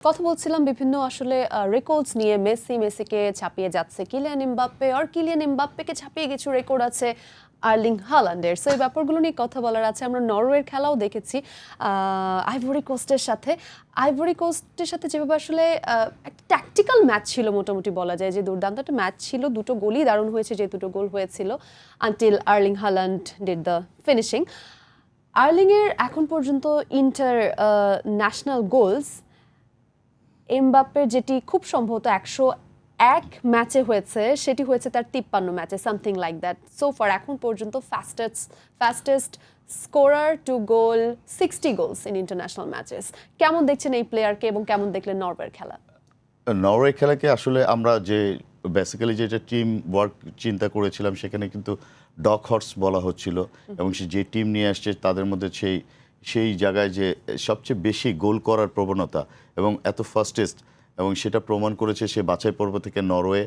কথা বলছিলাম বিভিন্ন আসলে রেকর্ডস নিয়ে মেসিকে ছাপিয়ে যাচ্ছে কিলিয়ান এমবাপ্পে, আর কিলিয়ান এমবাপ্পেকে ছাপিয়ে কিছু রেকর্ড আছে আর্লিং হালান্ডের। সো এই ব্যাপারগুলো নিয়ে কথা বলার আছে। আমরা নরওয়ের খেলাও দেখেছি আইভরি কোস্টের সাথে যেভাবে আসলে একটা ট্যাকটিক্যাল ম্যাচ ছিল মোটামুটি বলা যায়, যে দুর্দান্ত একটা ম্যাচ ছিল। দুটো গোলই দারুণ হয়েছে, যে দুটো গোল হয়েছিল until Erling Haaland did the finishing. আর্লিংয়ের এখন পর্যন্ত ইন্টার ন্যাশনাল গোলস এমবাপ্পের যেটি খুব সম্ভবত 101 ম্যাচে হয়েছে, সেটি হয়েছে তার 53 ম্যাচে, something like that. So far এখন পর্যন্ত fastest scorer to goal 60 goals in international matches. কেমন দেখছেন এই প্লেয়ারকে এবং কেমন দেখলেন নরওয়ের খেলা? নরওয়ে খেলাকে আসলে আমরা যে বেসিক্যালি যেটা টিম ওয়ার্ক চিন্তা করেছিলাম, সেখানে কিন্তু ডগ হর্স বলা হচ্ছিল, এবং যে টিম নিয়ে আসছে তাদের মধ্যে সেই জায়গায় যে সবচেয়ে বেশি গোল করার প্রবণতা এবং এত ফাস্টেস্ট, এবং সেটা প্রমাণ করেছে সে বাছাই পর্ব থেকে। নরওয়ে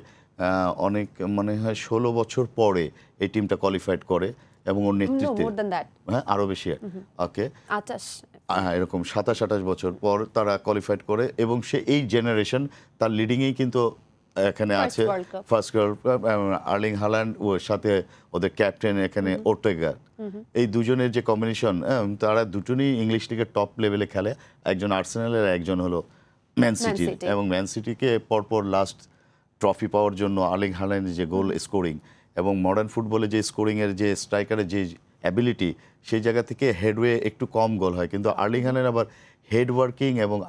অনেক মনে হয় 16 বছর পরে এই টিমটা কোয়ালিফাইড করে, এবং ওর নেতৃত্বে হ্যাঁ আরও বেশি ওকে এরকম 27-28 বছর পর তারা কোয়ালিফাইড করে, এবং সে এই জেনারেশন তার লিডিংয়েই কিন্তু এখানে আছে। First world cup Erling Haaland ও সাথে ওদের ক্যাপ্টেন এখানে ওর্টেগা, এই দুজনের যে কম্বিনেশন, তারা দুজনেই ইংলিশ লিগের টপ লেভেলে খেলে। একজন আর্সেনালের, একজন হলো ম্যান সিটির, এবং ম্যান সিটিকে পরপর লাস্ট ট্রফি পাওয়ার জন্য আর্লিং হাল্যান্ডের যে গোল স্কোরিং এবং মডার্ন ফুটবলে যে স্কোরিংয়ের যে স্ট্রাইকারের যে অ্যাবিলিটি, সেই জায়গা থেকে হেডওয়ে একটু কম গোল হয়, কিন্তু আর্লিং হাল্যান্ড আবার হেড ওয়ার্কিং এবং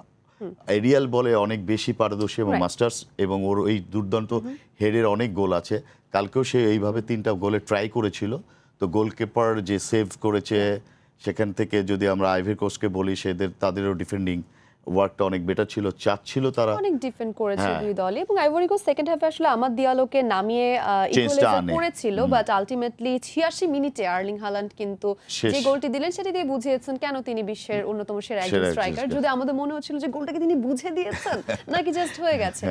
এরিয়াল বলে অনেক বেশি পারদর্শী এবং মাস্টার্স, এবং ওর এই দুর্দান্ত হেডের অনেক গোল আছে। কালকেও সে এইভাবে 3টা গোলে ট্রাই করেছিল, তো গোলকিপার যে সেভ করেছে সেখান থেকে যদি আমরা আইভরি কোস্টকে বলি, তাদেরও ডিফেন্ডিং ওয়ার্কটা অনেক বেটার ছিল, চাচ্ছিল তারা অনেক ডিফেন্ড করেছে দুই দলই। এবং আইভরি কোস্ট সেকেন্ড হাফে আসলে আমাদ দিয়ালোকে নামিয়ে ইকুয়ালাইজার করেছিল, বাট আলটিমেটলি 86 মিনিটে আর্লিং হাল্যান্ড কিন্তু যে গোলটি দিলেন সেটি দিয়ে বুঝিয়েছেন কেন তিনি বিশ্বের অন্যতম সেরা একজন স্ট্রাইকার। যদি আমাদের মনে হচ্ছিল যে গোলটাকে তিনি বুঝে দিয়েছেন নাকি জাস্ট হয়ে গেছে।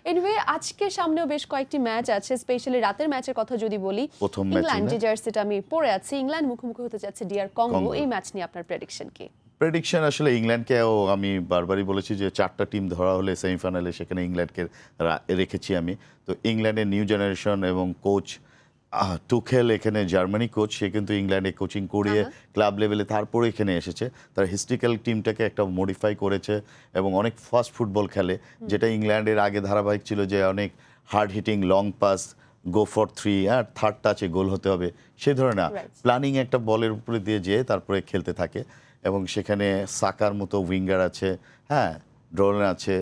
এনিওয়ে, আজকে সামনেও বেশ কয়েকটি ম্যাচ আছে, স্পেশালি রাতের ম্যাচের কথা যদি বলি, ইংল্যান্ড যে জার্সিটা আমি পরে আছি, ইংল্যান্ড মুখোমুখি হতে যাচ্ছে ডিআর কঙ্গো। এই ম্যাচ নিয়ে আপনার প্রেডিকশন কি? প্রেডিকশন আসলে ইংল্যান্ডকেও আমি বারবারই বলেছি যে 4টা টিম ধরা হলে সেমিফাইনালে সেখানে ইংল্যান্ডকে রেখেছি আমি। তো ইংল্যান্ডের নিউ জেনারেশন এবং কোচ টুখেল, এখানে জার্মানি কোচ, সে কিন্তু ইংল্যান্ডে কোচিং করিয়ে ক্লাব লেভেলে তারপরে এখানে এসেছে। তার হিস্ট্রিক্যাল টিমটাকে একটা মডিফাই করেছে এবং অনেক ফাস্ট ফুটবল খেলে, যেটা ইংল্যান্ডের আগে ধারাবাহিক ছিল যে অনেক hard hitting long pass, go for 3 আর থার্ড টাচে গোল হতে হবে, সেই ধরনের প্ল্যানিং একটা বলের উপরে দিয়ে যেয়ে তারপরে খেলতে থাকে। এবং সেখানে সাকার মতো উইঙ্গার আছে, হ্যাঁ ড্রোন আছে,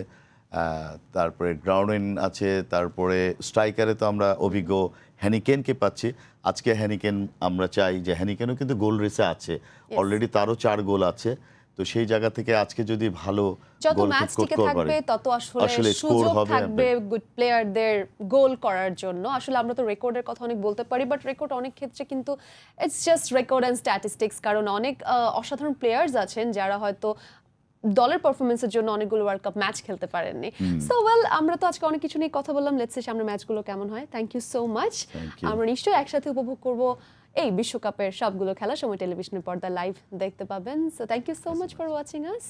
তারপরে গ্রাউন্ডেন আছে, তারপরে স্ট্রাইকারে তো আমরা অভিজ্ঞ হ্যানিকেনকে পাচ্ছি। আজকে হ্যানিকেন আমরা চাই যে হ্যানিকেনও কিন্তু গোল রেসে আছে, অলরেডি তারও 4 গোল আছে। তো সেই জায়গা থেকে আজকে যদি ভালো যত ম্যাচ টিকে থাকবে তত আসলে সুযোগ থাকবে গুড প্লেয়ারদের গোল করার জন্য। আসলে আমরা তো রেকর্ডের কথা অনেক বলতে পারি, বাট রেকর্ড অনেক ক্ষেত্রে কিন্তু it's just record and statistics, কারণ অনেক অসাধারণ প্লেয়ার্স আছেন যারা হয়তো দলের পারফরমেন্সের জন্য অনেকগুলো ওয়ার্ল্ড কাপ ম্যাচ খেলতে পারেননি। সো ওয়েল, আমরা তো আজকে অনেক কিছু নিয়ে কথা বললাম। লেটস সি সামনে ম্যাচগুলো কেমন হয়। Thank you so much. আমরা নিশ্চয়ই একসাথে উপভোগ করব এই বিশ্বকাপের সবগুলো খেলা। সময় টেলিভিশনের পর্দা লাইভ দেখতে পাবেন। So thank you so much for watching us.